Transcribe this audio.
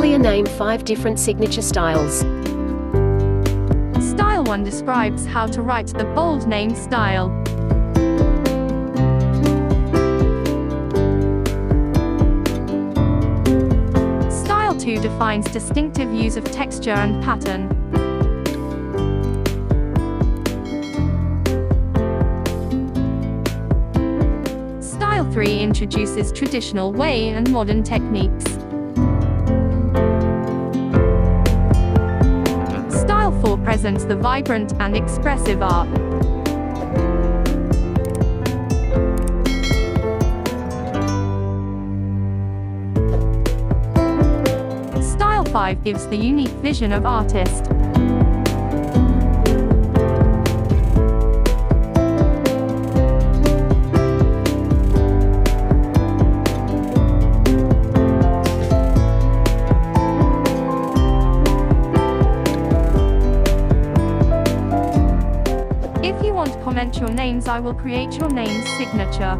Aliya, name 5 different signature styles. Style 1 describes how to write the bold name style. Style 2 defines distinctive use of texture and pattern. Style 3 introduces traditional way and modern techniques. Style 4 presents the vibrant and expressive art. Style 5 gives the unique vision of artist. If you want to comment your names, I will create your name's signature.